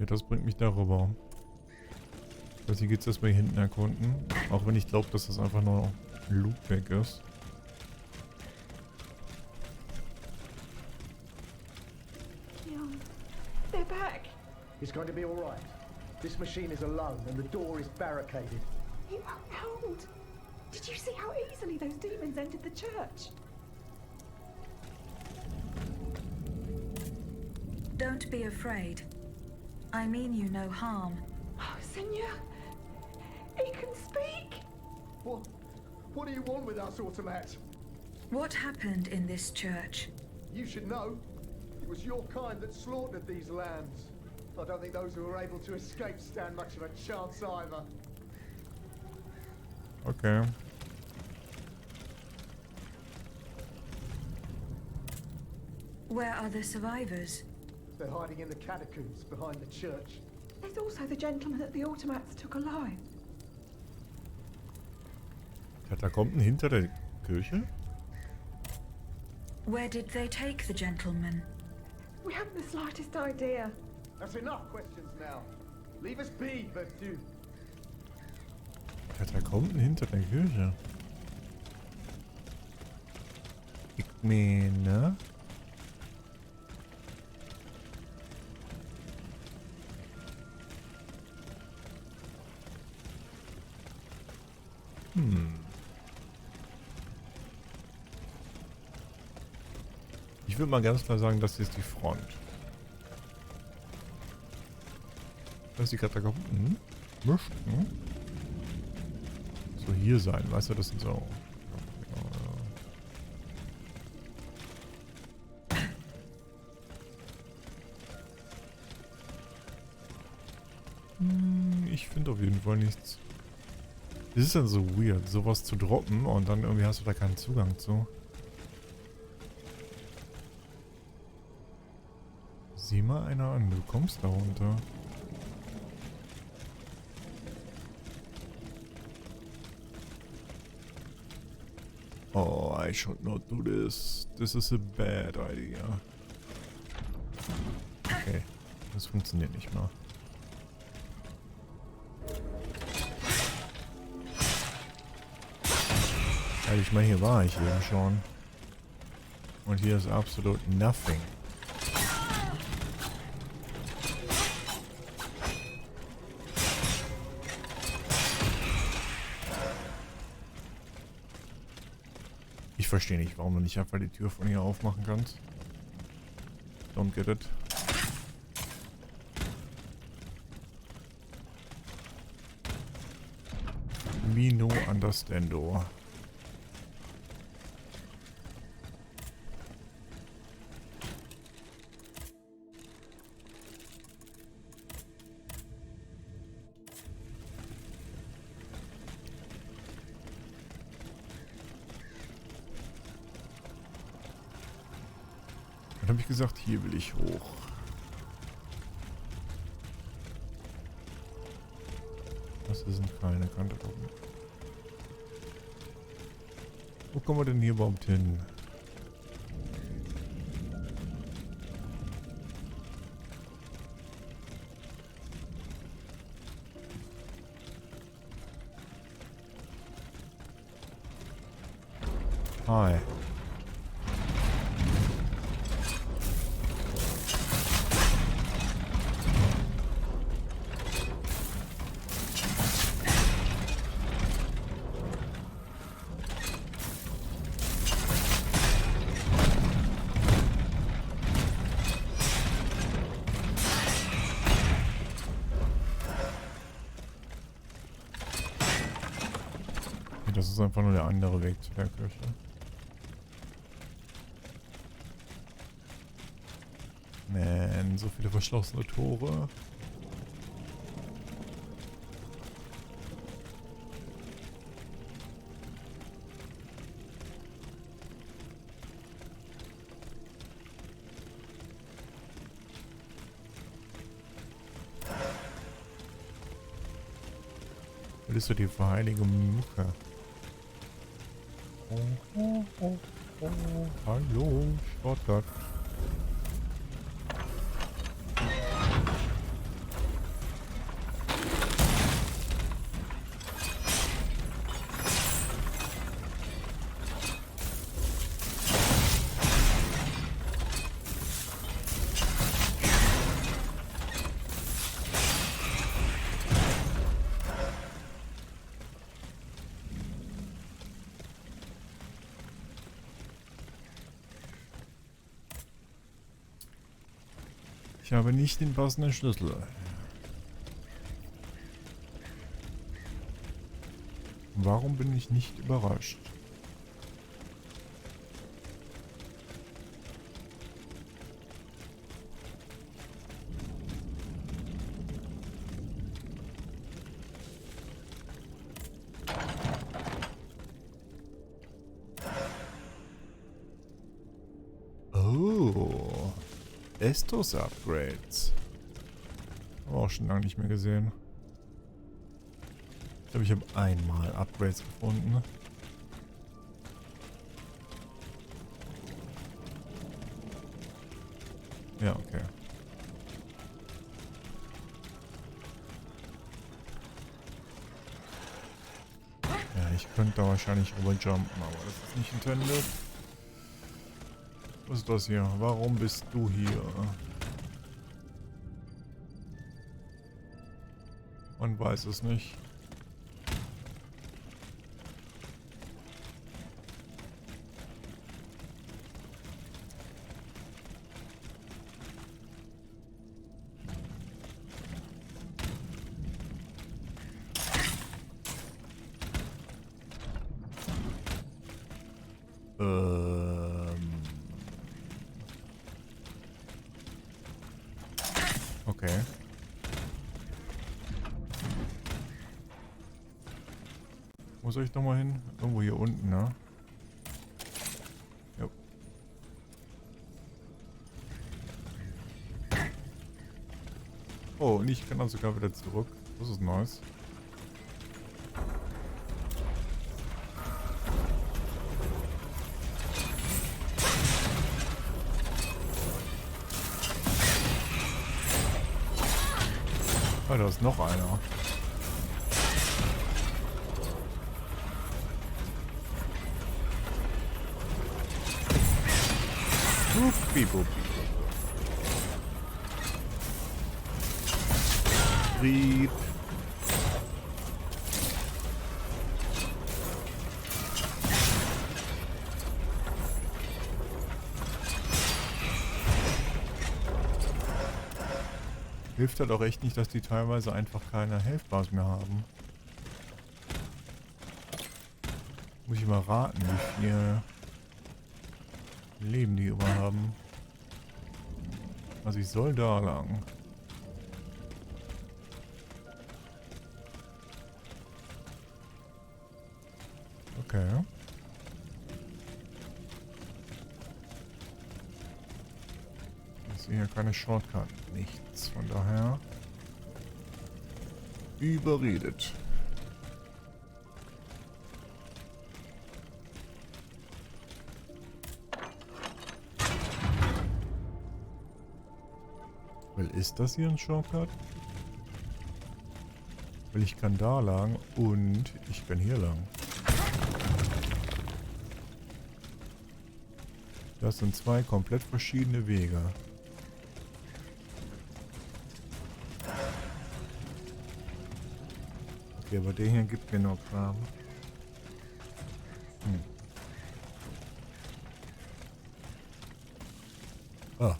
Ja, das bringt mich darüber. Also hier geht es erstmal hier hinten erkunden. Auch wenn ich glaube, dass das einfach nur ein Loopback ist. Leon, they're back. He's going to be all right. This machine is alone and the door is barricaded. It won't hold. Did you see how easily those demons entered the church? Don't be afraid. I mean you no harm. Oh, Senor, he can speak. What do you want with us, Automat? What happened in this church? You should know. It was your kind that slaughtered these lambs. I don't think those who were able to escape stand much of a chance either. Okay. Where are the survivors? They're hiding in the catacombs behind the church. There's also the gentleman that the automats took alive. Katakomben hinter der Kirche? Where did they take the gentleman? We haven't the slightest idea. That's enough questions now. Leave us be, Vertu. Katakomben hinter der Kirche? Ich meine... Ich würde mal ganz klar sagen, das hier ist die Front. Das ist die Katakomben. Müssten so hier sein, weißt du, das sind so... Ich finde auf jeden Fall nichts. Es ist dann so weird, sowas zu droppen und dann irgendwie hast du da keinen Zugang zu. Sieh mal einer an, du kommst da runter. Oh, I should not do this. This is a bad idea. Okay, das funktioniert nicht mal. Also ich meine, hier war ich eben schon. Und hier ist absolut nothing. Ich verstehe nicht, warum du nicht einfach die Tür von hier aufmachen kannst. Don't get it. Me no understando. Dann habe ich gesagt, hier will ich hoch. Das sind keine Kante oben. Wo kommen wir denn hier überhaupt hin? Hi. Das ist einfach nur der andere Weg zu der Kirche. Man, so viele verschlossene Tore. Was ist so die verheilige Mücke? Oh, hallo, Shortcut. habe nicht den passenden Schlüssel. Warum bin ich nicht überrascht? Oh, Estus-Upgrades. Haben wir auch schon lange nicht mehr gesehen. Ich glaube, ich habe einmal Upgrades gefunden. Ja, okay. Ja, ich könnte da wahrscheinlich rüberjumpen, aber das ist nicht intended. Was ist das hier? Warum bist du hier? Man weiß es nicht. Okay. Wo soll ich nochmal hin? Irgendwo hier unten, ne? Jo. Oh, und ich kann dann sogar wieder zurück. Das ist nice. Ah, da ist noch einer. Bibo. Rieb. Hilft halt auch echt nicht, dass die teilweise einfach keine Health-Bars mehr haben. Muss ich mal raten, wie viel Leben die über haben. Also ich soll da lang. Okay. Ich sehe hier keine Shortcut. Nichts. Von daher. Überredet. Weil ist das hier ein Shortcut? Weil ich kann da lang und ich kann hier lang. Das sind zwei komplett verschiedene Wege. Okay, aber der hier gibt mir noch Kram. Ah.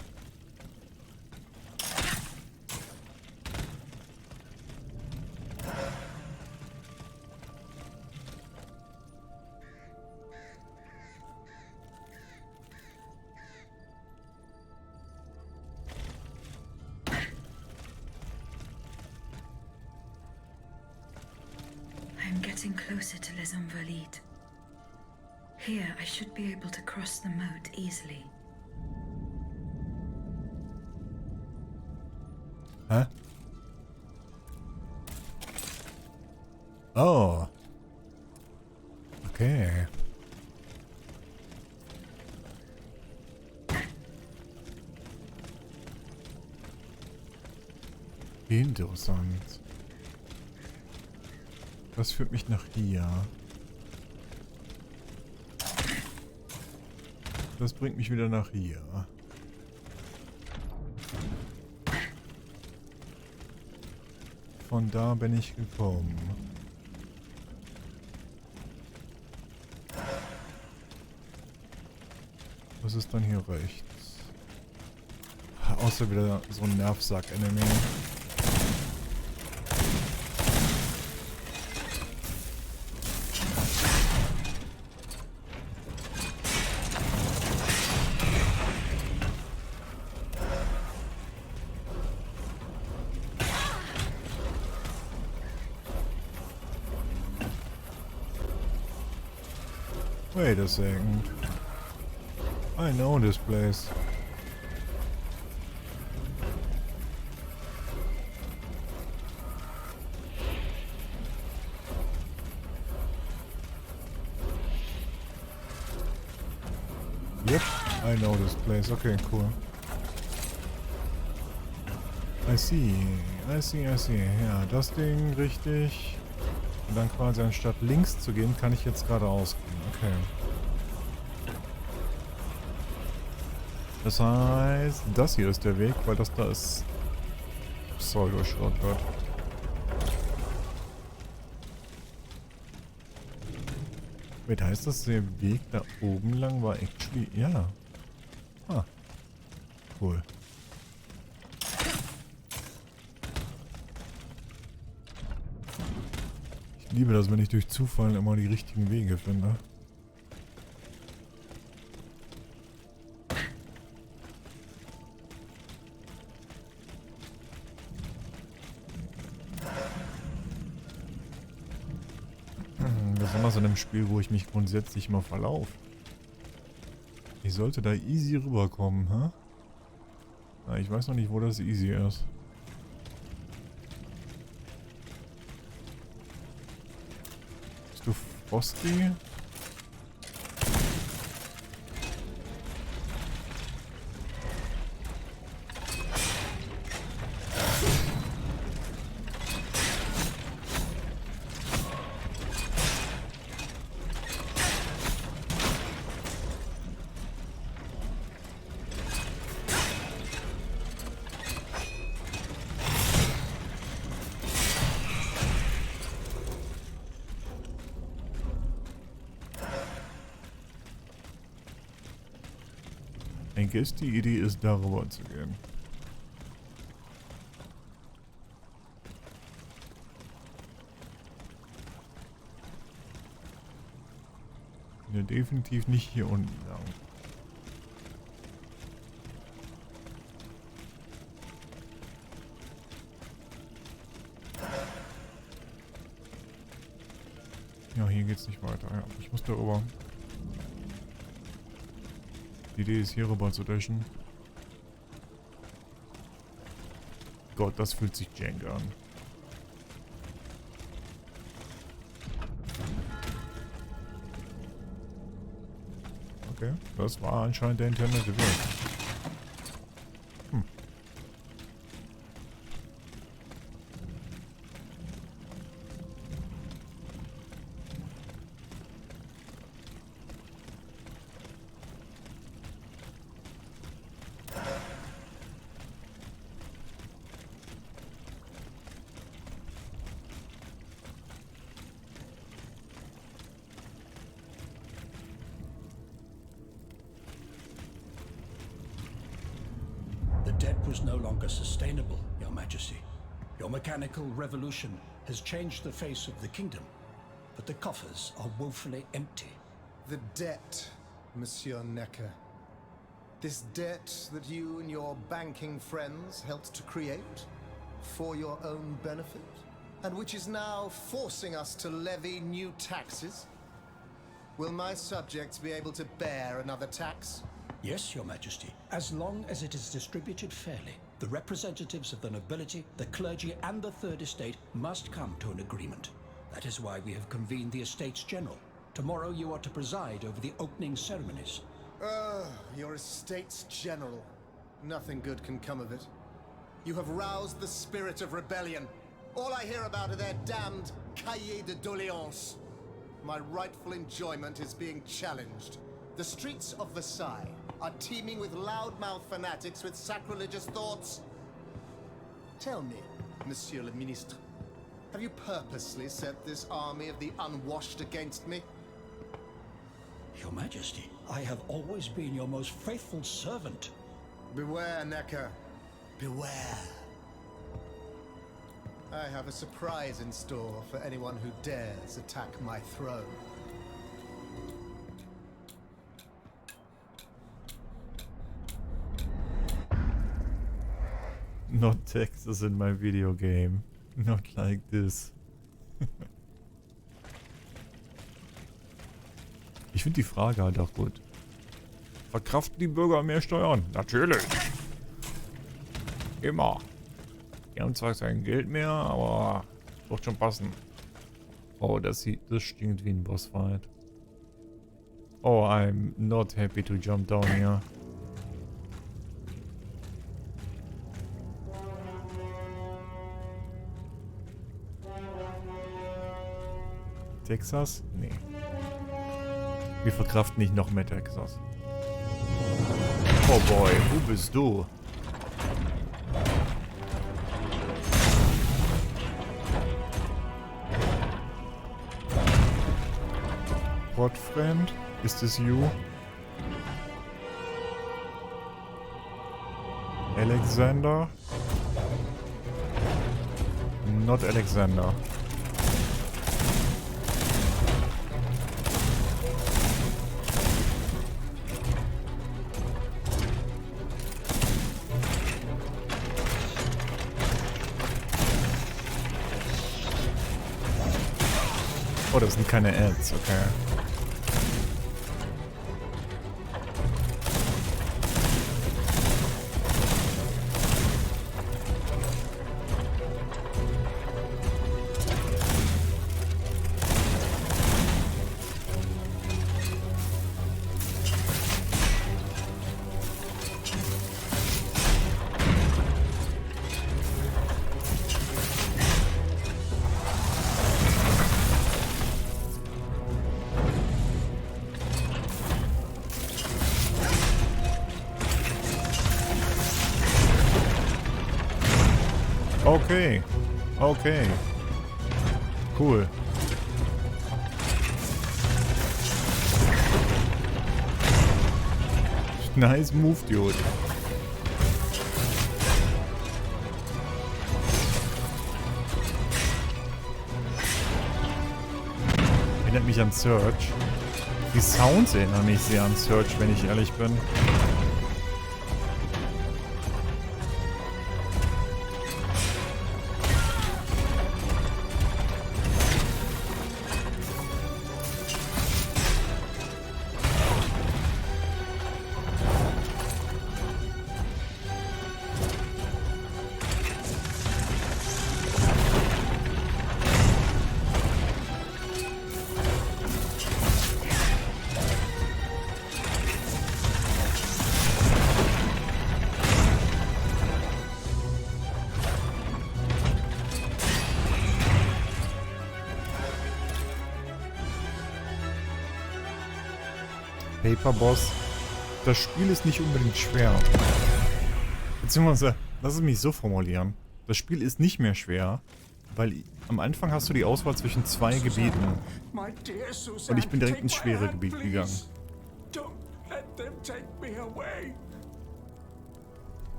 I'm getting closer to Les Invalides. Here, I should be able to cross the moat easily. Hä? Oh. Okay. Interessant. Das führt mich nach hier. Das bringt mich wieder nach hier. Von da bin ich gekommen. Was ist dann hier rechts? Außer wieder so ein Nervsack-Enemy. Wait a second. I know this place. Yep, I know this place. Okay, cool. I see. Ja, das Ding richtig. Und dann quasi anstatt links zu gehen, kann ich jetzt geradeaus gehen. Okay. Das heißt, das hier ist der Weg, weil das da ist Pseudo-Shortcut. Wait, heißt das, der Weg da oben lang war actually... Ja. Ah. Cool. Ich liebe das, wenn ich durch Zufall immer die richtigen Wege finde. Besonders in einem Spiel, wo ich mich grundsätzlich immer verlaufe. Ich sollte da easy rüberkommen, hä? Ah, ich weiß noch nicht, wo das easy ist. Bist du Frosty? Ich denke, die Idee ist, darüber zu gehen. Ja, definitiv nicht hier unten lang. Ja, hier geht's nicht weiter. Ja, ich muss darüber. Die Idee ist, hier rüber zu dashen. Gott, das fühlt sich jank an. Okay, das war anscheinend der intendete Weg. The debt was no longer sustainable, Your Majesty. Your mechanical revolution has changed the face of the kingdom, but the coffers are woefully empty. The debt, Monsieur Necker. This debt that you and your banking friends helped to create for your own benefit, and which is now forcing us to levy new taxes. Will my subjects be able to bear another tax? Yes, Your Majesty, as long as it is distributed fairly. The representatives of the nobility, the clergy, and the Third Estate must come to an agreement. That is why we have convened the Estates General. Tomorrow you are to preside over the opening ceremonies. Your Estates General. Nothing good can come of it. You have roused the spirit of rebellion. All I hear about are their damned cahiers de doléances. My rightful enjoyment is being challenged. The streets of Versailles are teeming with loudmouth fanatics with sacrilegious thoughts. Tell me, Monsieur le Ministre, have you purposely set this army of the unwashed against me? Your Majesty, I have always been your most faithful servant. Beware, Necker. Beware. I have a surprise in store for anyone who dares attack my throne. Not Texas in my video game. Not like this. Ich finde die Frage halt auch gut. Verkraften die Bürger mehr Steuern? Natürlich. Immer. Die haben zwar kein Geld mehr, aber wird schon passen. Oh, das stinkt wie ein Bossfight. Oh, I'm not happy to jump down here. Texas? Nee. Wir verkraften nicht noch mehr Texas. Oh boy, wo bist du? Friend, is this you? Alexander? Not Alexander. Oh, das sind keine Ads, okay. Okay. Okay. Cool. Nice move, dude. Erinnert mich an Search. Die Sounds erinnern mich sehr an Search, wenn ich ehrlich bin. Paper Boss. Das Spiel ist nicht unbedingt schwer. Beziehungsweise, lass es mich so formulieren. Das Spiel ist nicht mehr schwer, weil am Anfang hast du die Auswahl zwischen zwei Gebieten. Und ich bin direkt ins schwere Gebiet gegangen.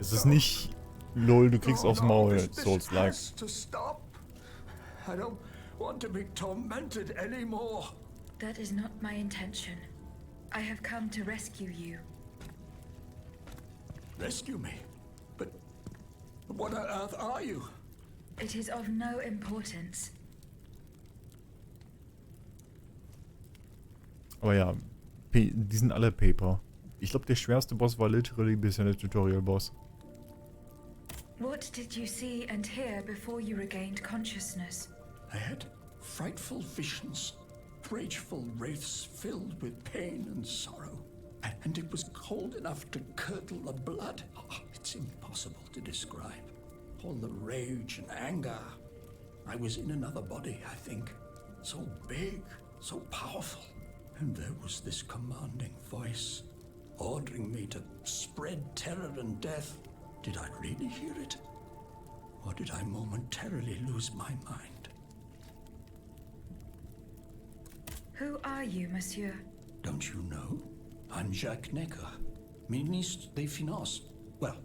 Es ist nicht, lol, du kriegst aufs Maul, Souls-like. That is not my intention. I have come to rescue you. Rescue me? But what on earth are you? It is of no importance. Aber ja, die sind alle Paper. Ich glaube, der schwerste Boss war literally bisher der Tutorial-Boss. What did you see and hear before you regained consciousness? I had frightful visions. Rageful wraiths filled with pain and sorrow. And it was cold enough to curdle the blood. Oh, it's impossible to describe. All the rage and anger. I was in another body, I think. So big, so powerful. And there was this commanding voice, ordering me to spread terror and death. Did I really hear it? Or did I momentarily lose my mind? Who are you, monsieur? Don't you know? I'm Jacques Necker. Ministre des Finances. Well,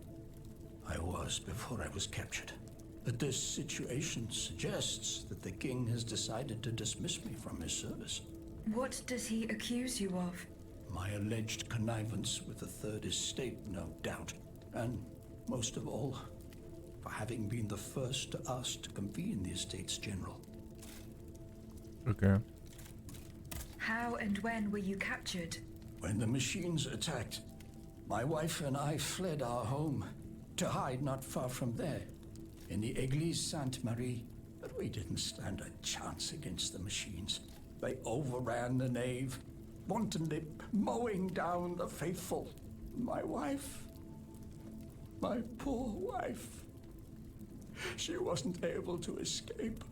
I was before I was captured. But this situation suggests that the king has decided to dismiss me from his service. What does he accuse you of? My alleged connivance with the Third Estate, no doubt. And, most of all, for having been the first to ask to convene the Estates General. Okay. How and when were you captured? When the machines attacked, my wife and I fled our home to hide not far from there, in the Église Sainte-Marie. But we didn't stand a chance against the machines. They overran the nave, wantonly mowing down the faithful. My wife, my poor wife, she wasn't able to escape.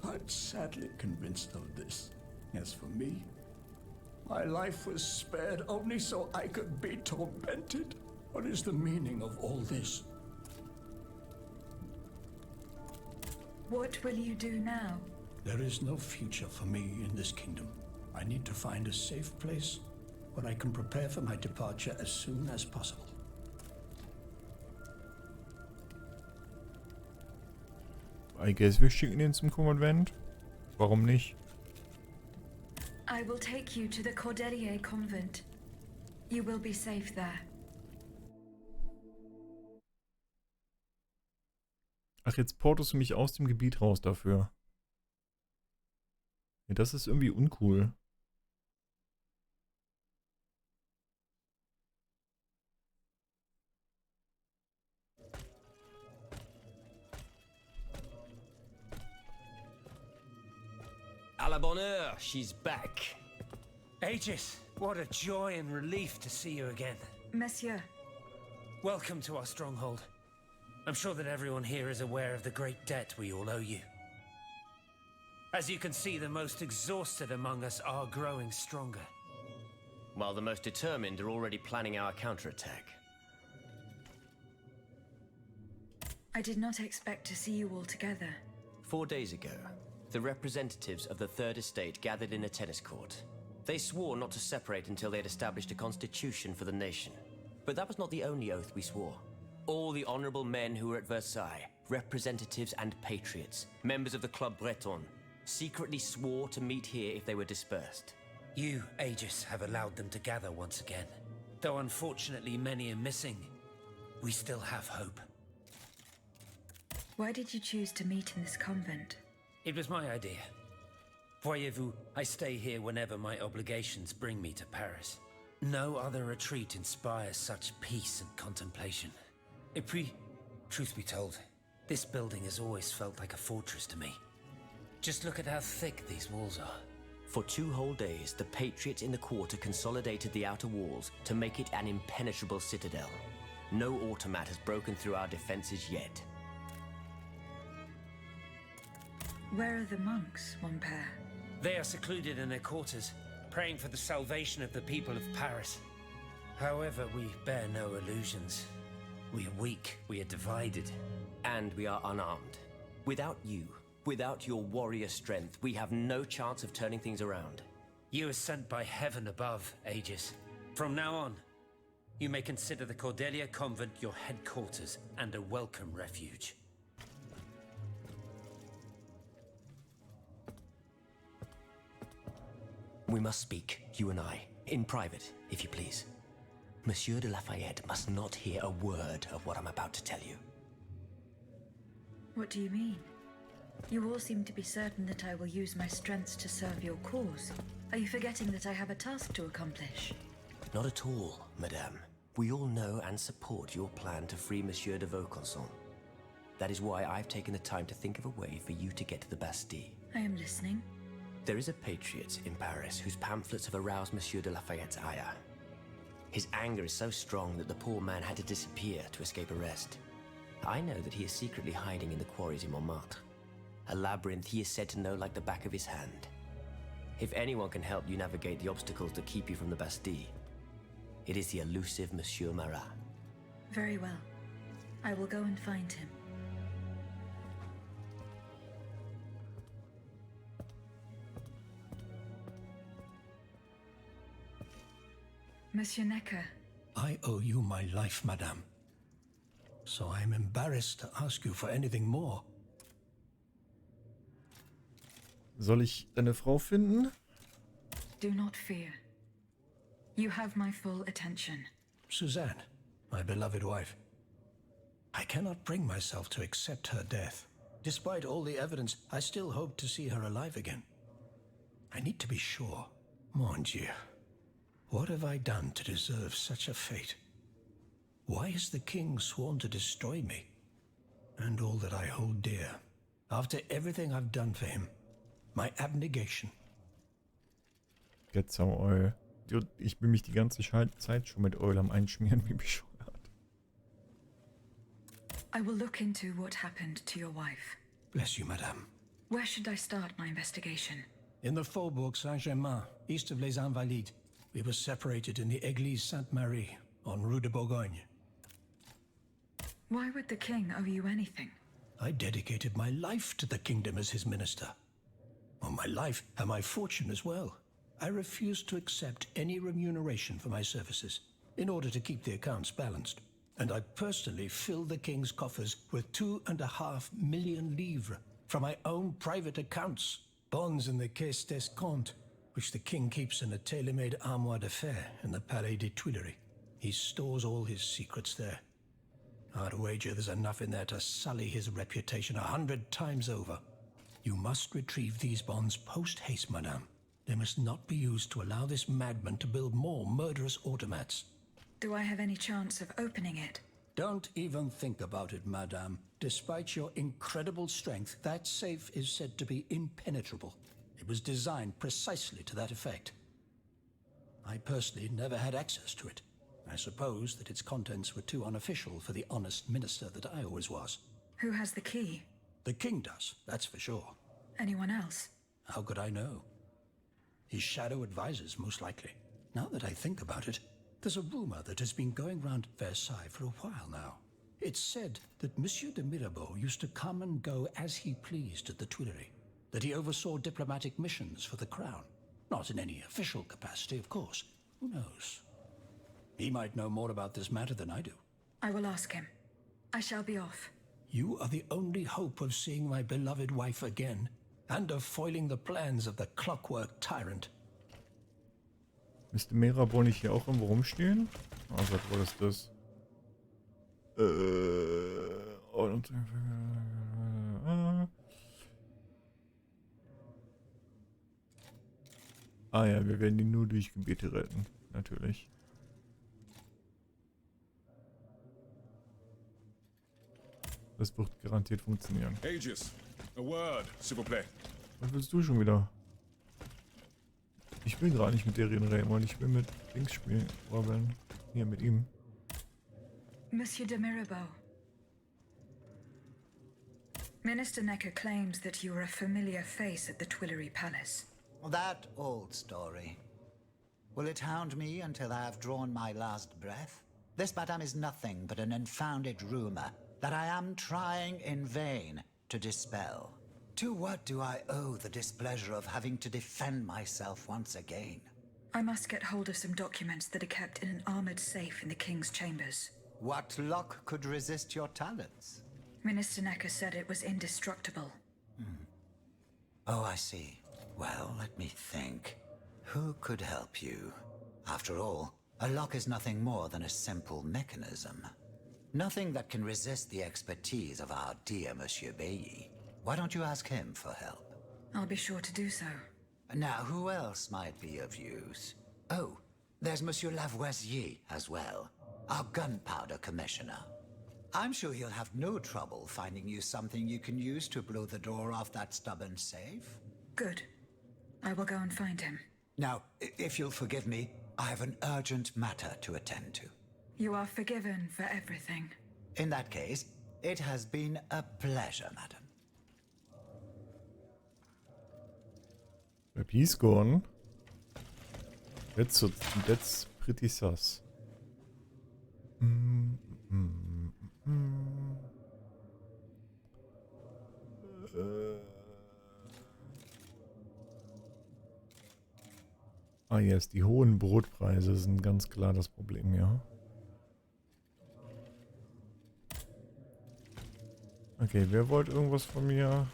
I'm sadly convinced of this. As for me, my life was spared only so I could be tormented. What is the meaning of all this? What will you do now? There is no future for me in this kingdom. I need to find a safe place where I can prepare for my departure as soon as possible. I guess wir schicken ihn zum Konvent. Warum nicht? I will take you to the Cordelier convent. You will be safe there. Ach, jetzt portest du mich aus dem Gebiet raus dafür. Ja, das ist irgendwie uncool. À la bonne heure, she's back. Aegis, what a joy and relief to see you again. Monsieur, Welcome to our stronghold. I'm sure that everyone here is aware of the great debt we all owe you. As you can see, the most exhausted among us are growing stronger. While the most determined are already planning our counterattack. I did not expect to see you all together. 4 days ago, the representatives of the Third Estate gathered in a tennis court. They swore not to separate until they had established a constitution for the nation. But that was not the only oath we swore. All the honorable men who were at Versailles, representatives and patriots, members of the Club Breton, secretly swore to meet here if they were dispersed. You, Aegis, have allowed them to gather once again. Though unfortunately many are missing, we still have hope. Why did you choose to meet in this convent? It was my idea. Voyez-vous, I stay here whenever my obligations bring me to Paris. No other retreat inspires such peace and contemplation. Et puis, truth be told, this building has always felt like a fortress to me. Just look at how thick these walls are. For 2 whole days, the patriots in the quarter consolidated the outer walls to make it an impenetrable citadel. No automat has broken through our defenses yet. Where are the monks, mon père? They are secluded in their quarters, praying for the salvation of the people of Paris. However, we bear no illusions. We are weak, we are divided. And we are unarmed. Without you, without your warrior strength, we have no chance of turning things around. You are sent by heaven above, Aegis. From now on, you may consider the Cordelia convent your headquarters and a welcome refuge. We must speak, you and I, in private, if you please. Monsieur de Lafayette must not hear a word of what I'm about to tell you. What do you mean? You all seem to be certain that I will use my strengths to serve your cause. Are you forgetting that I have a task to accomplish? Not at all, madame. We all know and support your plan to free Monsieur de Vaucanson. That is why I've taken the time to think of a way for you to get to the Bastille. I am listening. There is a patriot in Paris whose pamphlets have aroused Monsieur de Lafayette's ire. His anger is so strong that the poor man had to disappear to escape arrest. I know that he is secretly hiding in the quarries in Montmartre. A labyrinth he is said to know like the back of his hand. If anyone can help you navigate the obstacles that keep you from the Bastille, it is the elusive Monsieur Marat. Very well. I will go and find him. Monsieur Necker, I owe you my life, madame. So I am embarrassed to ask you for anything more. Soll ich deine Frau finden? Do not fear. You have my full attention. Suzanne, my beloved wife. I cannot bring myself to accept her death. Despite all the evidence, I still hope to see her alive again. I need to be sure. Mon Dieu. What have I done to deserve such a fate? Why has the king sworn to destroy me? And all that I hold dear. After everything I've done for him. My abnegation. Jetzt am Eul. Ich bin mich die ganze Zeit schon mit Eul am Einschmieren, wie bescheuert. I will look into what happened to your wife. Bless you, madame. Where should I start my investigation? In the Faubourg Saint-Germain, east of Les Invalides, we were separated in the Église Sainte-Marie, on Rue de Bourgogne. Why would the king owe you anything? I dedicated my life to the kingdom as his minister. Well, my life and my fortune as well. I refused to accept any remuneration for my services, in order to keep the accounts balanced. And I personally filled the king's coffers with 2.5 million livres from my own private accounts, bonds in the Caisse d'Escompte, which the king keeps in a tailor-made armoire de fer in the Palais des Tuileries. He stores all his secrets there. I'd wager there's enough in there to sully his reputation 100 times over. You must retrieve these bonds post-haste, madame. They must not be used to allow this madman to build more murderous automats. Do I have any chance of opening it? Don't even think about it, madame. Despite your incredible strength, that safe is said to be impenetrable. It was designed precisely to that effect. I personally never had access to it. I suppose that its contents were too unofficial for the honest minister that I always was. Who has the key? The king does, that's for sure. Anyone else? How could I know? His shadow advisors, most likely. Now that I think about it, there's a rumor that has been going round Versailles for a while now. It's said that Monsieur de Mirabeau used to come and go as he pleased at the Tuileries, that he oversaw diplomatic missions for the crown. Not in any official capacity, of course. Who knows? He might know more about this matter than I do. I will ask him. I shall be off. You are the only hope of seeing my beloved wife again, and of foiling the plans of the clockwork tyrant. Müsste Mirabeau nicht hier auch irgendwo rumstehen? Also, wo ist das? Ah ja, wir werden ihn nur durch Gebete retten. Natürlich. Das wird garantiert funktionieren. Aegis, a word, s'il vous plaît. Was willst du schon wieder? Ich will gar nicht mit der reden, Raymond. Ich will mit Dings spielen. Robin. Hier, mit ihm. Monsieur de Mirabeau. Minister Necker claims that you are a familiar face at the Tuileries Palace. That old story. Will it hound me until I have drawn my last breath? This, madame, is nothing but an unfounded rumor that I am trying in vain to dispel. To what do I owe the displeasure of having to defend myself once again? I must get hold of some documents that are kept in an armored safe in the king's chambers. What lock could resist your talents? Minister Necker said it was indestructible. Oh, I see. Well, let me think. Who could help you? After all, a lock is nothing more than a simple mechanism. Nothing that can resist the expertise of our dear Monsieur Bailly. Why don't you ask him for help? I'll be sure to do so. Now, who else might be of use? Oh, there's Monsieur Lavoisier as well, our gunpowder commissioner. I'm sure he'll have no trouble finding you something you can use to blow the door off that stubborn safe. Good. I will go and find him. Now, if you'll forgive me, I have an urgent matter to attend to. You are forgiven for everything. In that case, it has been a pleasure, madam. He's gone. That's pretty sus. Ah yes, die hohen Brotpreise sind ganz klar das Problem, ja. Okay, wer wollte irgendwas von mir?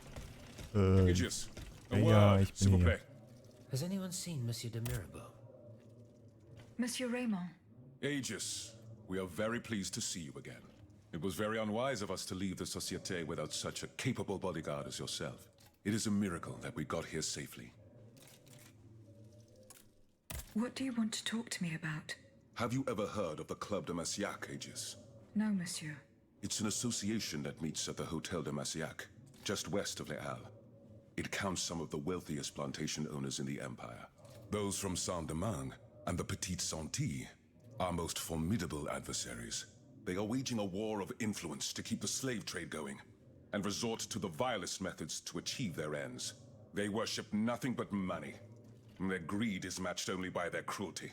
Aegis, a Ja, word, ich s'il vous bin hier. plaît. Has anyone seen Monsieur de Mirabeau? Monsieur Raymond. Aegis, we are very pleased to see you again. It was very unwise of us to leave the Société without such a capable bodyguard as yourself. It is a miracle that we got here safely. What do you want to talk to me about? Have you ever heard of the Club de Massiac, Aegis? No, monsieur. It's an association that meets at the Hotel de Massiac, just west of Les Halles. It counts some of the wealthiest plantation owners in the Empire. Those from Saint-Domingue and the Petite Santé, our most formidable adversaries. They are waging a war of influence to keep the slave trade going, and resort to the vilest methods to achieve their ends. They worship nothing but money, and their greed is matched only by their cruelty.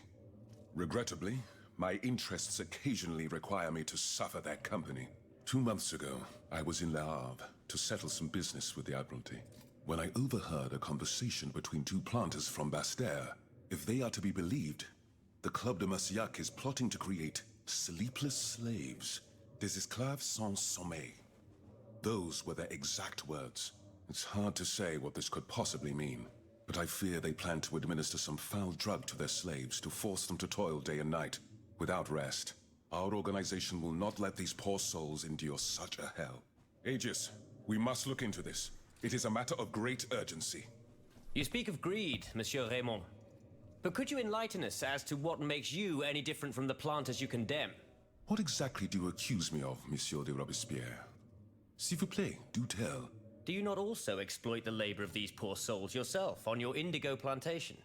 Regrettably, my interests occasionally require me to suffer their company. 2 months ago, I was in Le Havre to settle some business with the Admiralty, when I overheard a conversation between 2 planters from Bastère. If they are to be believed, the Club de Massiac is plotting to create sleepless slaves, des esclaves sans sommeil. Those were their exact words. It's hard to say what this could possibly mean, but I fear they plan to administer some foul drug to their slaves to force them to toil day and night, without rest. Our organization will not let these poor souls endure such a hell. Aegis, we must look into this. It is a matter of great urgency. You speak of greed, Monsieur Raymond. But could you enlighten us as to what makes you any different from the planters you condemn? What exactly do you accuse me of, Monsieur de Robespierre? S'il vous plaît, do tell. Do you not also exploit the labor of these poor souls yourself on your indigo plantation?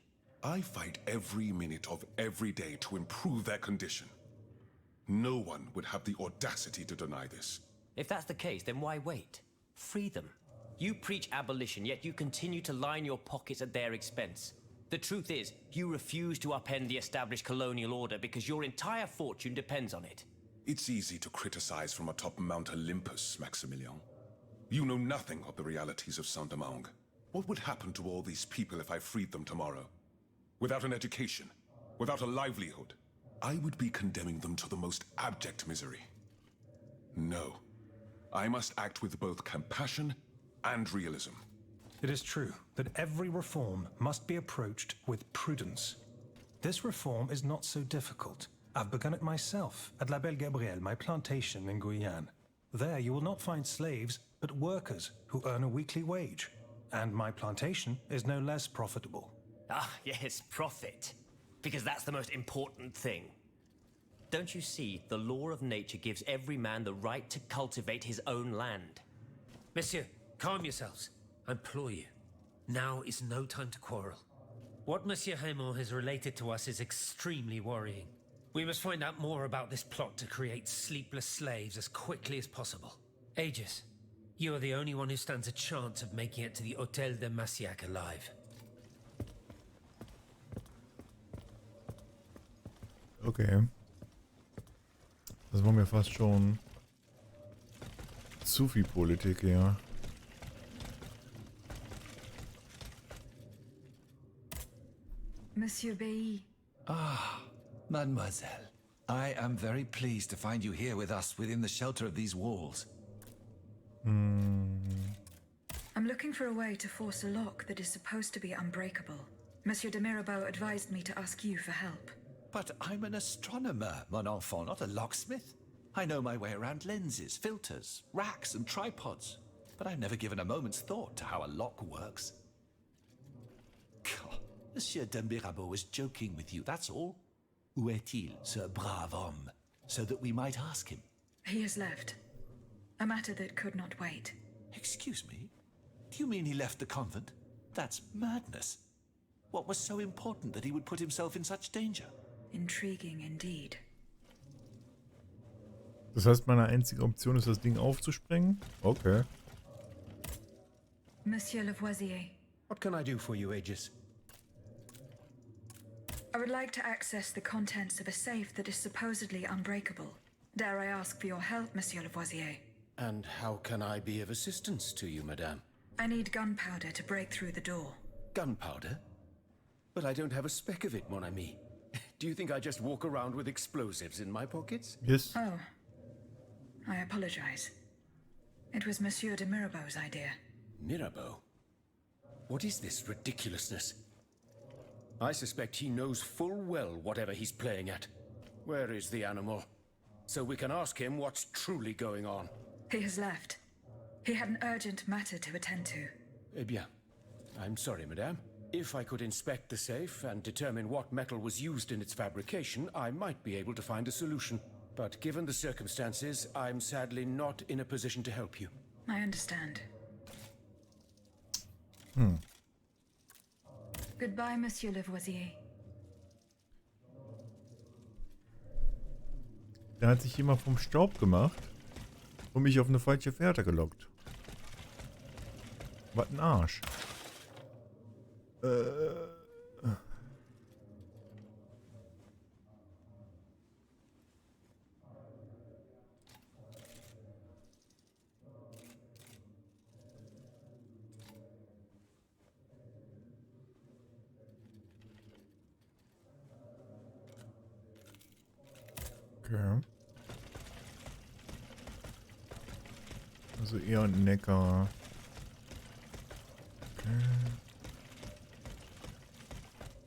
I fight every minute of every day to improve their condition. No one would have the audacity to deny this. If that's the case, then why wait? Free them. You preach abolition, yet you continue to line your pockets at their expense. The truth is, you refuse to upend the established colonial order because your entire fortune depends on it. It's easy to criticize from atop Mount Olympus, Maximilian. You know nothing of the realities of Saint-Domingue. What would happen to all these people if I freed them tomorrow? Without an education, without a livelihood, I would be condemning them to the most abject misery. No. I must act with both compassion and realism. It is true that every reform must be approached with prudence. This reform is not so difficult. I've begun it myself at La Belle Gabrielle, my plantation in Guyane. There you will not find slaves, but workers who earn a weekly wage. And my plantation is no less profitable. Ah, yes, profit. Because that's the most important thing. Don't you see, the law of nature gives every man the right to cultivate his own land. Monsieur, calm yourselves. I implore you. Now is no time to quarrel. What Monsieur Raymond has related to us is extremely worrying. We must find out more about this plot to create sleepless slaves as quickly as possible. Aegis, you are the only one who stands a chance of making it to the Hotel de Massiac alive. Okay. Das war mir fast schon zu viel Politik, ja. Monsieur Bailly. Ah, mademoiselle. I am very pleased to find you here with us within the shelter of these walls. I'm looking for a way to force a lock that is supposed to be unbreakable. Monsieur de Mirabeau advised me to ask you for help. But I'm an astronomer, mon enfant, not a locksmith. I know my way around lenses, filters, racks, and tripods. But I've never given a moment's thought to how a lock works. God, Monsieur de Mirabeau was joking with you, that's all. Où est-il, ce brave homme? So that we might ask him. He has left. A matter that could not wait. Excuse me? Do you mean he left the convent? That's madness. What was so important that he would put himself in such danger? Intriguing indeed. Das heißt, meine einzige Option ist, das Ding aufzusprengen? Okay. Monsieur Lavoisier, What can I do for you, Aegis? I would like to access the contents of a safe that is supposedly unbreakable. Dare I ask for your help, Monsieur Lavoisier? And how can I be of assistance to you, madame? I need gunpowder to break through the door. Gunpowder? But I don't have a speck of it, mon ami. Do you think I just walk around with explosives in my pockets? Yes. Oh. I apologize. It was Monsieur de Mirabeau's idea. Mirabeau? What is this ridiculousness? I suspect he knows full well whatever he's playing at. Where is the animal? So we can ask him what's truly going on. He has left. He had an urgent matter to attend to. Eh bien. I'm sorry, madame. If I could inspect the safe and determine what metal was used in its fabrication, I might be able to find a solution. But given the circumstances, I'm sadly not in a position to help you. I understand. Goodbye, Monsieur Lavoisier. Da hat sich jemand vom Staub gemacht und mich auf eine falsche Fährte gelockt. Was ein Arsch. Okay. Also eher ein Neckar. Okay.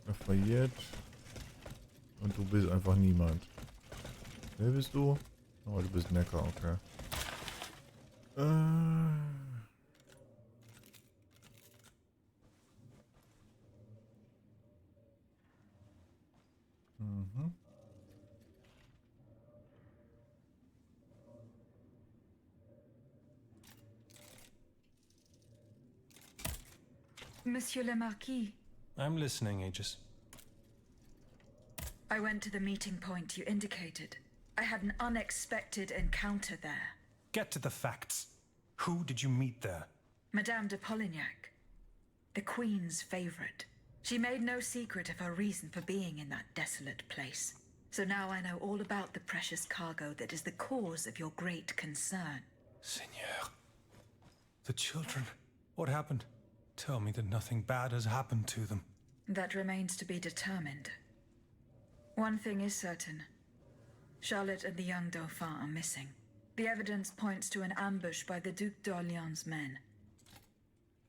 Lafayette. Und du bist einfach niemand. Wer bist du? Oh, du bist Neckar, okay. Monsieur le Marquis. I'm listening, Aegis. I went to the meeting point you indicated. I had an unexpected encounter there. Get to the facts. Who did you meet there? Madame de Polignac, the Queen's favorite. She made no secret of her reason for being in that desolate place. So now I know all about the precious cargo that is the cause of your great concern. Seigneur. The children. What happened? Tell me that nothing bad has happened to them. That remains to be determined. One thing is certain. Charlotte and the young Dauphin are missing. The evidence points to an ambush by the Duc d'Orléans' men.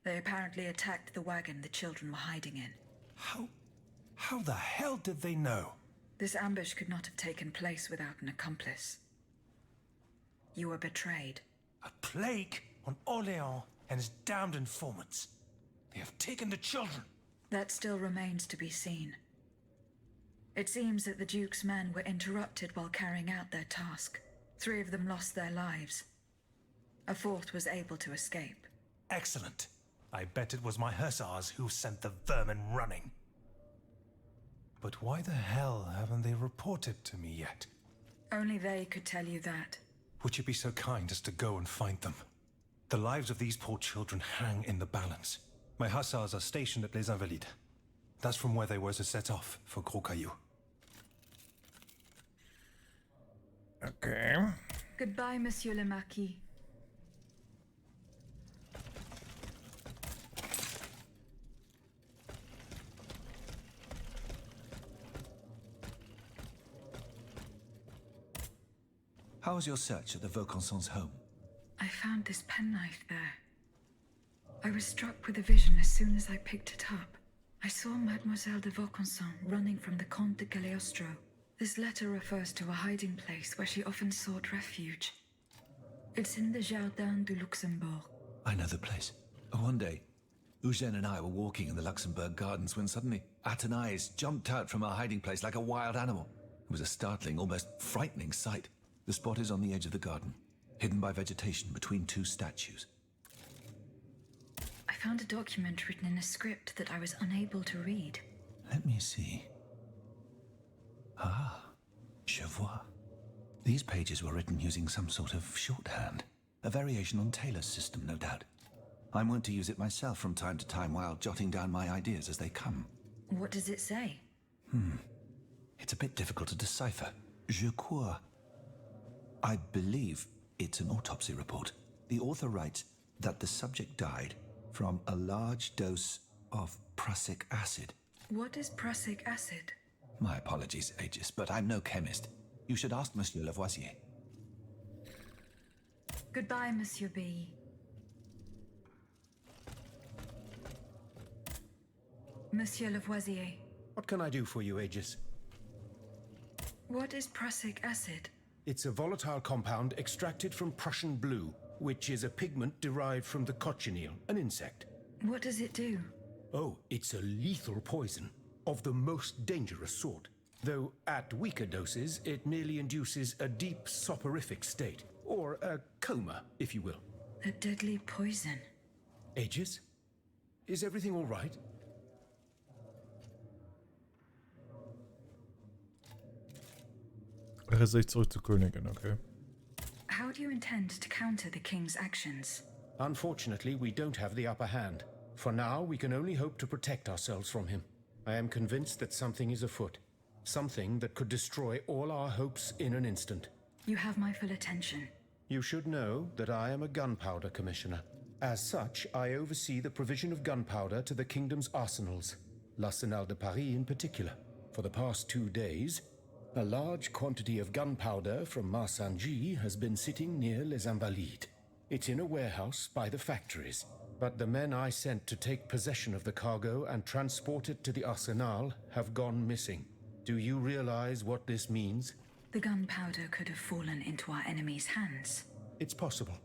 They apparently attacked the wagon the children were hiding in. How the hell did they know? This ambush could not have taken place without an accomplice. You were betrayed. A plague on Orléans and his damned informants. They have taken the children. That still remains to be seen. It seems that the Duke's men were interrupted while carrying out their task. 3 of them lost their lives. A 4th was able to escape. Excellent. I bet it was my hussars who sent the vermin running. But why the hell haven't they reported to me yet? Only they could tell you that. Would you be so kind as to go and find them? The lives of these poor children hang in the balance. My hussars are stationed at Les Invalides. That's from where they were to set off for Gros Caillou. Okay. Goodbye, Monsieur le Marquis. How was your search at the Vaucansons' home? I found this penknife there. I was struck with a vision as soon as I picked it up. I saw Mademoiselle de Vaucanson running from the Comte de Cagliostro. This letter refers to a hiding place where she often sought refuge. It's in the Jardin du Luxembourg. I know the place. One day, Eugène and I were walking in the Luxembourg gardens when suddenly Athénaïs jumped out from our hiding place like a wild animal. It was a startling, almost frightening sight. The spot is on the edge of the garden, hidden by vegetation between 2 statues. I found a document written in a script that I was unable to read. Let me see. Ah, je vois. These pages were written using some sort of shorthand. A variation on Taylor's system, no doubt. I'm wont to use it myself from time to time while jotting down my ideas as they come. What does it say? It's a bit difficult to decipher. Je crois. I believe it's an autopsy report. The author writes that the subject died from a large dose of prussic acid. What is prussic acid? My apologies, Aegis, but I'm no chemist. You should ask Monsieur Lavoisier. Goodbye, Monsieur B. Monsieur Lavoisier. What can I do for you, Aegis? What is prussic acid? It's a volatile compound extracted from Prussian blue, which is a pigment derived from the cochineal, an insect. What does it do? Oh, it's a lethal poison, of the most dangerous sort. Though at weaker doses, it merely induces a deep soporific state, or a coma, if you will. A deadly poison. Aegis? Is everything all right? Er sich zurück zur Königin, okay. How do you intend to counter the king's actions? Unfortunately, we don't have the upper hand. For now, we can only hope to protect ourselves from him. I am convinced that something is afoot. Something that could destroy all our hopes in an instant. You have my full attention. You should know that I am a gunpowder commissioner. As such, I oversee the provision of gunpowder to the kingdom's arsenals, l'Arsenal de Paris in particular. For the past 2 days, a large quantity of gunpowder from Marsangy has been sitting near Les Invalides. It's in a warehouse by the factories, but the men I sent to take possession of the cargo and transport it to the Arsenal have gone missing. Do you realize what this means? The gunpowder could have fallen into our enemy's hands. It's possible.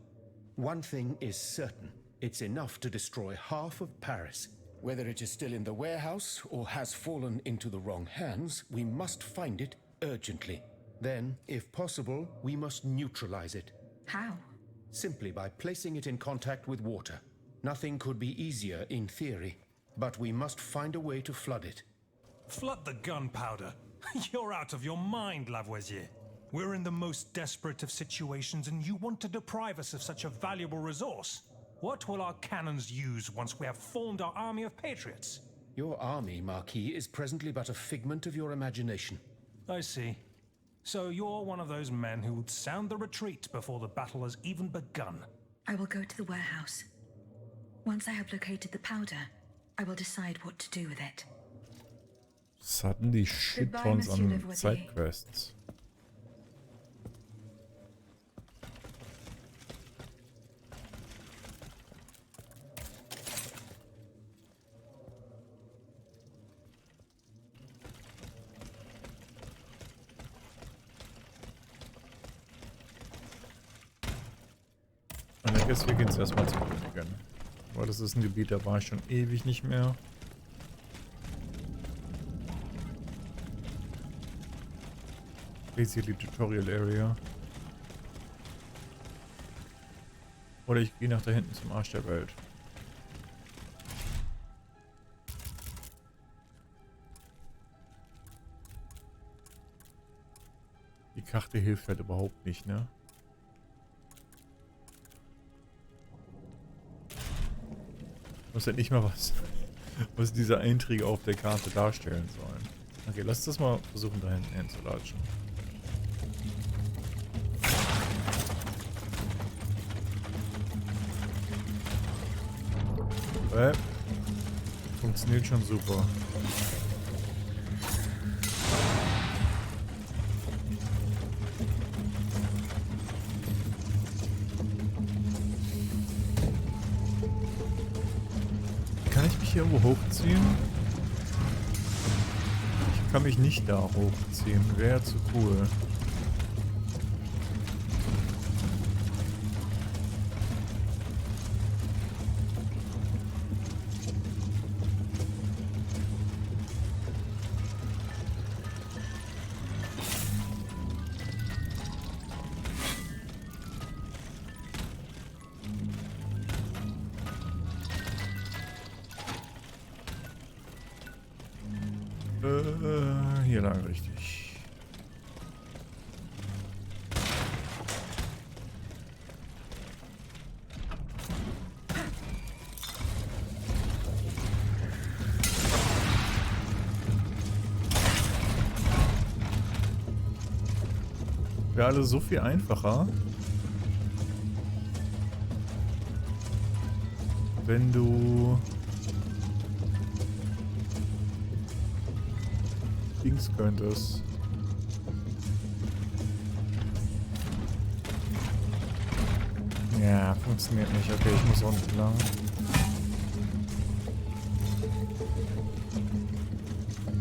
One thing is certain. It's enough to destroy half of Paris. Whether it is still in the warehouse or has fallen into the wrong hands, we must find it urgently. Then, if possible, we must neutralize it. How? Simply by placing it in contact with water. Nothing could be easier in theory, but we must find a way to flood it. Flood the gunpowder? You're out of your mind, Lavoisier. We're in the most desperate of situations and you want to deprive us of such a valuable resource? What will our cannons use once we have formed our army of patriots? Your army, Marquis, is presently but a figment of your imagination. I see. So you're one of those men who would sound the retreat before the battle has even begun. I will go to the warehouse. Once I have located the powder, I will decide what to do with it. Suddenly shit Goodbye, tons Monsieur an Lavoisier. Sidequests. Und ich guess wir gehen jetzt erstmal zur Königin. Weil das ist ein Gebiet, da war ich schon ewig nicht mehr. Basically Tutorial Area. Oder ich gehe nach da hinten zum Arsch der Welt. Die Karte hilft halt überhaupt nicht, ne? Ich weiß halt nicht mal, was diese Einträge auf der Karte darstellen sollen. Okay, lass das mal versuchen, da hinten hinzulatschen. Funktioniert schon super. Kann ich mich hier irgendwo hochziehen? Ich kann mich nicht da hochziehen. Wäre zu cool. Hier lang richtig. Wäre alles so viel einfacher, wenn du Dings könntest. Ja, funktioniert nicht. Okay, ich muss unten lang.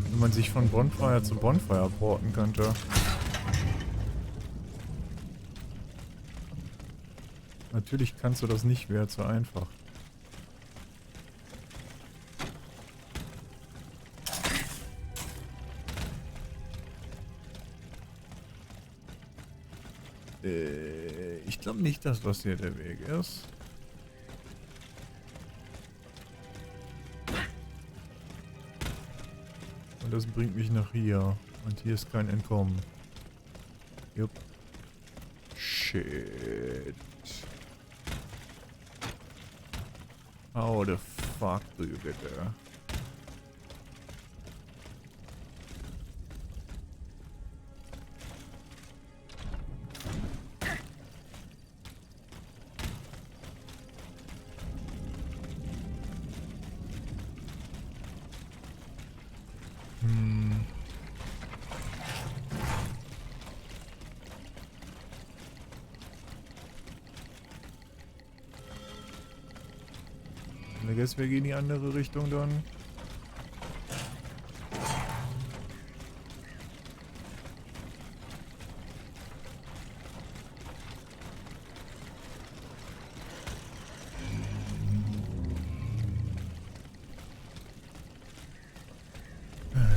Wenn man sich von Bonfire zu Bonfire porten könnte. Natürlich kannst du das nicht, wäre zu einfach. Ich glaube nicht, dass das hier der Weg ist. Und das bringt mich nach hier. Und hier ist kein Entkommen. Jupp. Shit. How the fuck do you get there? Ich guess wir gehen in die andere Richtung dann.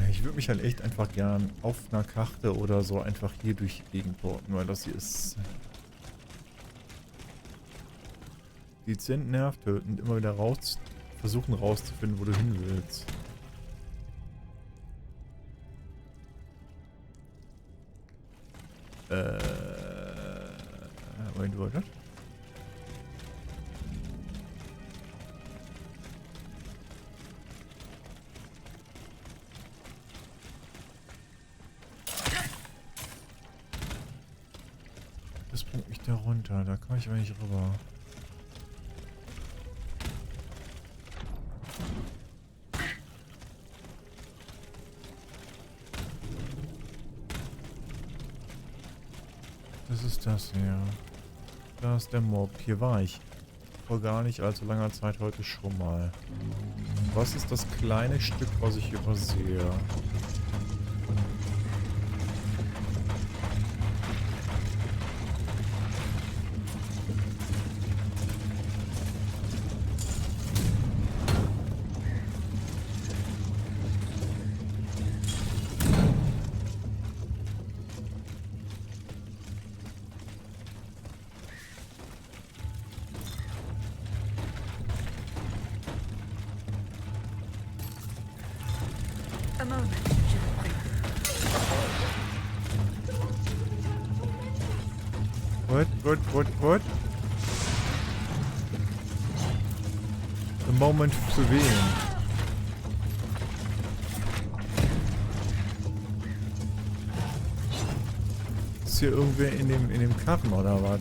Ich würde mich halt echt einfach gern auf einer Karte oder so einfach hier durch die Gegend porten, weil das hier ist dezent nervtötend, immer wieder versuchen rauszufinden, wo du hin willst. Moment, warte. Das bringt mich da runter, da kann ich aber nicht rüber. Was ist das hier? Da ist der Mob. Hier war ich vor gar nicht allzu langer Zeit heute schon mal. Was ist das kleine Stück, was ich übersehe? A moment, je vous prie. What? The moment zu wählen. Ist hier irgendwer in dem Karren oder was?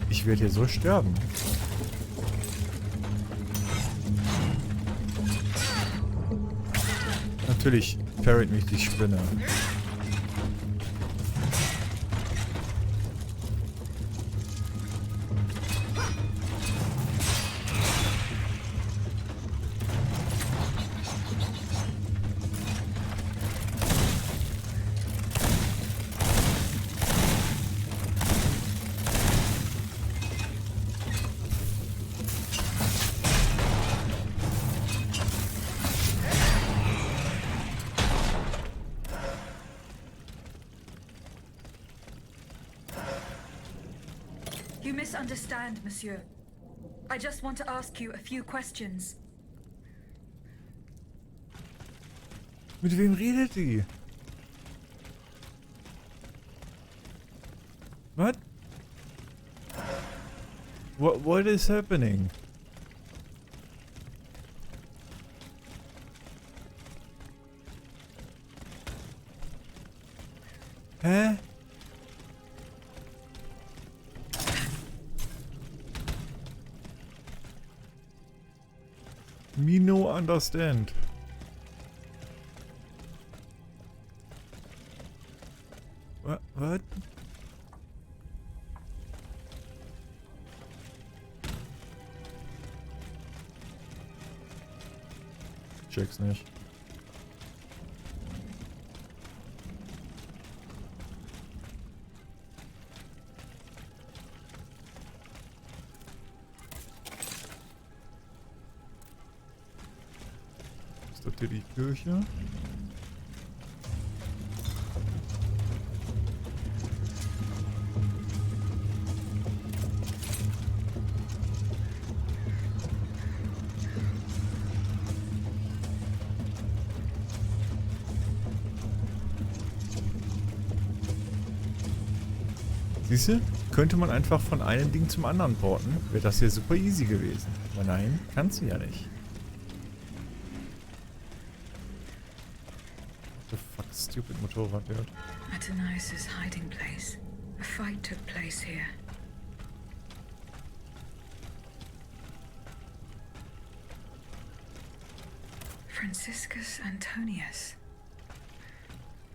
Ich werde hier so sterben. Natürlich parried mich die Spinne. You misunderstand, monsieur. I just want to ask you a few questions. Mit wem redet die? What? What is happening? Hä? Me no understand. What? Check's nicht. Ist das hier die Kirche? Siehste, könnte man einfach von einem Ding zum anderen porten, wäre das hier super easy gewesen. Aber nein, kannst du ja nicht. What the fuck, stupid Motorrad wird. Athenais' hiding place. A fight took place here. Franciscus Antonius.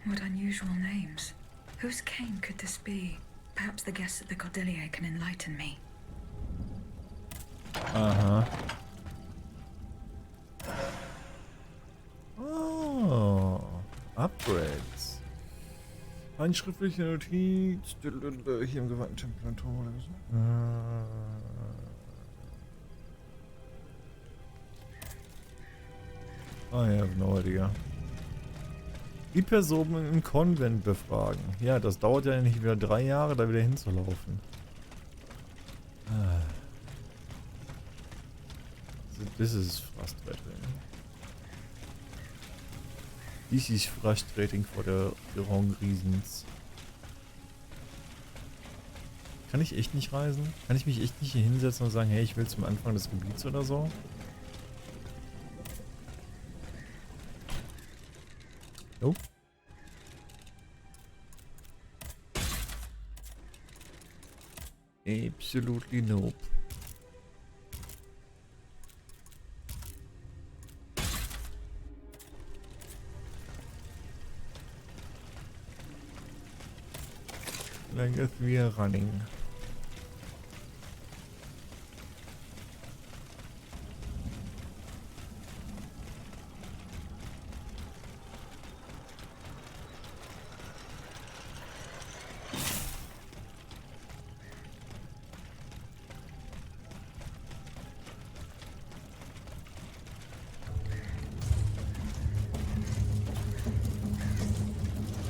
What unusual names. Whose cane could this be? Perhaps the guests at the Cordelier can enlighten me. Aha. Oh. Upgrades. Handschriftliche Notiz. Hier im geweihten Tempel. I have no idea. Die Personen im Konvent befragen. Ja, das dauert ja nicht wieder 3 Jahre, da wieder hinzulaufen. This is frustrating. This is frustrating for the wrong reasons. Kann ich echt nicht reisen? Kann ich mich echt nicht hier hinsetzen und sagen, hey, ich will zum Anfang des Gebiets oder so? Nope. Absolutely nope. Like if we are running.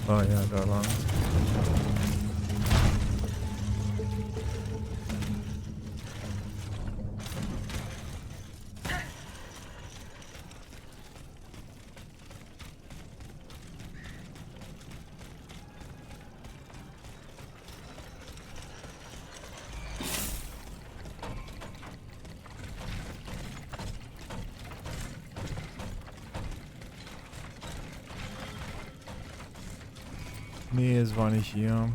Ah ja, da lang. Nee, es war nicht hier.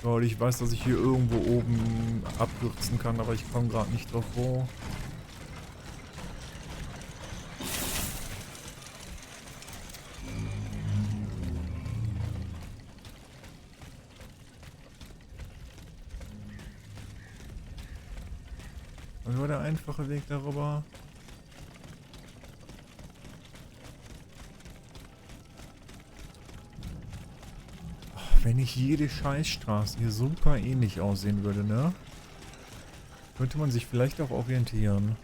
Oh, ich weiß, dass ich hier irgendwo oben abkürzen kann, aber ich komme gerade nicht drauf wo. Was war der einfache Weg darüber? Wenn nicht jede Scheißstraße hier super ähnlich aussehen würde, ne? Könnte man sich vielleicht auch orientieren.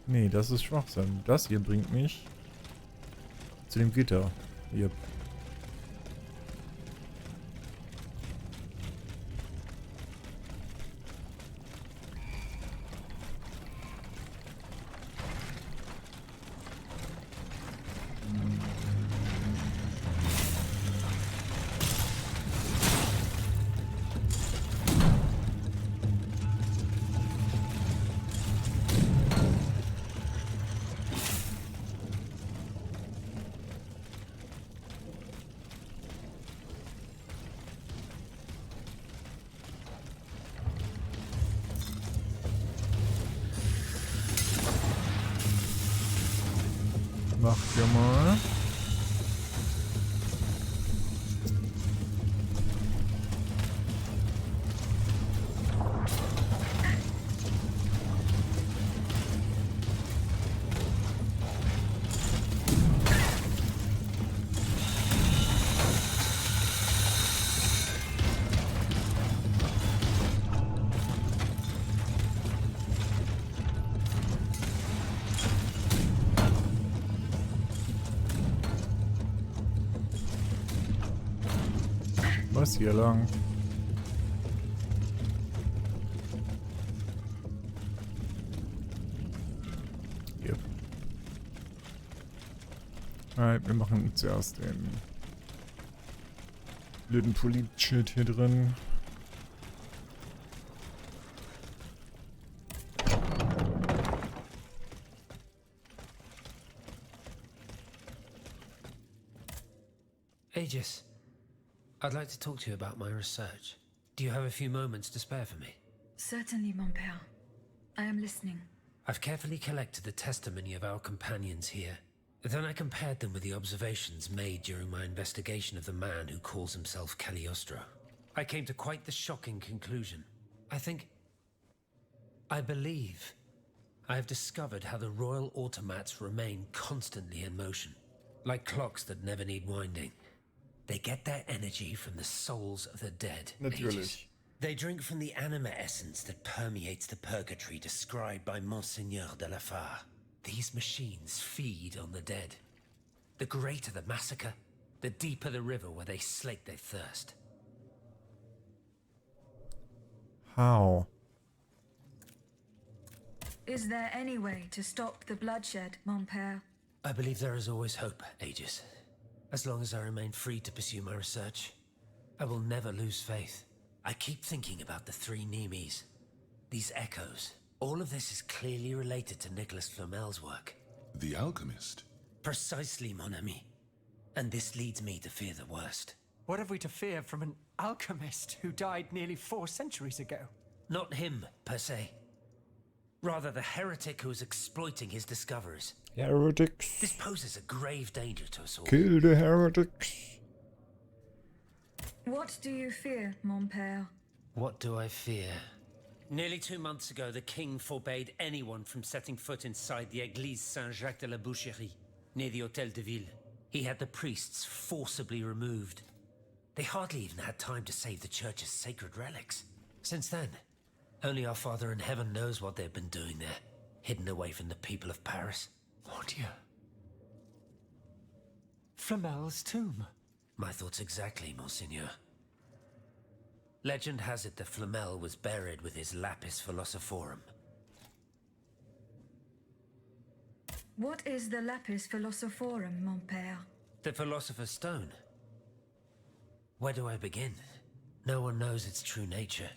Nee, das ist Schwachsinn. Das hier bringt mich zu dem Gitter. Yep. Macht ihr mal. Was hier lang? Hier. Alright, wir machen zuerst den blöden Polit-Shit hier drin. Aegis, I'd like to talk to you about my research. Do you have a few moments to spare for me? Certainly, mon père. I am listening. I've carefully collected the testimony of our companions here. Then I compared them with the observations made during my investigation of the man who calls himself Cagliostro. I came to quite the shocking conclusion. I believe I have discovered how the royal automats remain constantly in motion, like clocks that never need winding. They get their energy from the souls of the dead. Natürlich. They drink from the anima essence that permeates the purgatory described by Monseigneur de la Fare. These machines feed on the dead. The greater the massacre, the deeper the river where they slake their thirst. How? Is there any way to stop the bloodshed, mon père? I believe there is always hope, Aegis. As long as I remain free to pursue my research, I will never lose faith. I keep thinking about the three Nemes. These echoes. All of this is clearly related to Nicholas Flamel's work. The alchemist? Precisely, mon ami. And this leads me to fear the worst. What have we to fear from an alchemist who died nearly 4 centuries ago? Not him, per se. Rather, the heretic who is exploiting his discoveries. Heretics. This poses a grave danger to us all. Kill the heretics. What do you fear, mon père? What do I fear? Nearly 2 months ago, the king forbade anyone from setting foot inside the Église Saint-Jacques de la Boucherie, near the Hôtel de Ville. He had the priests forcibly removed. They hardly even had time to save the church's sacred relics. Since then, only our Father in heaven knows what they've been doing there, hidden away from the people of Paris. Oh dear. Flamel's tomb. My thoughts exactly, Monseigneur. Legend has it that Flamel was buried with his lapis philosophorum. What is the lapis philosophorum, mon père? The Philosopher's Stone. Where do I begin? No one knows its true nature,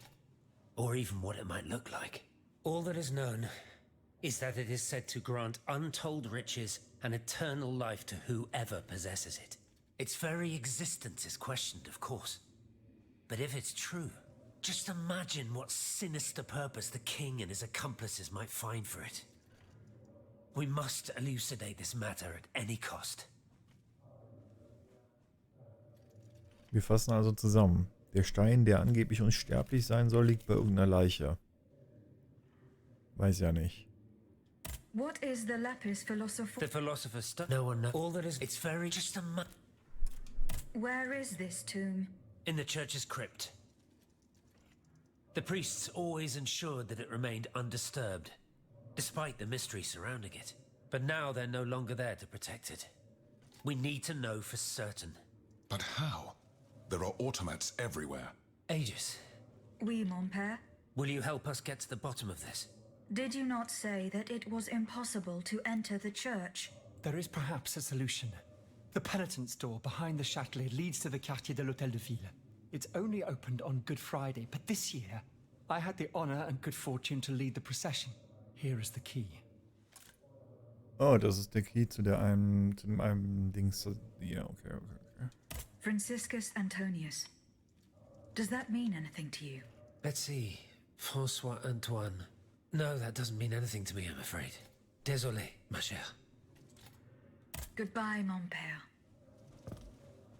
or even what it might look like. All that is known is that it is said to grant untold riches and eternal life to whoever possesses it. Its very existence is questioned, of course. But if it's true, just imagine what sinister purpose the king and his accomplices might find for it. We must elucidate this matter at any cost. Wir fassen also zusammen. Der Stein, der angeblich unsterblich sein soll, liegt bei irgendeiner Leiche. Weiß ja nicht. What is the lapis philosophorum? The Philosopher's Stone. No one knows. All that is. It's very just a. Where is this tomb? In the church's crypt. The priests always ensured that it remained undisturbed, despite the mystery surrounding it. But now they're no longer there to protect it. We need to know for certain. But how? There are automats everywhere. Aegis, Oui, mon père. will you help us get to the bottom of this? Did you not say that it was impossible to enter the church? There is perhaps a solution. The penitent's door behind the Châtelet leads to the Quartier de l'Hôtel de Ville. It's only opened on Good Friday, but this year, I had the honor and good fortune to lead the procession. Here is the key. Oh, das ist der Key zu dem einen Dings. Ja, okay. Franciscus Antonius. Does that mean anything to you? Let's see. François Antoine. No, that doesn't mean anything to me, I'm afraid. Désolé, ma chère. Goodbye, mon père.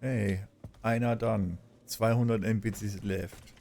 Hey, einer dann. 200 NPCs left.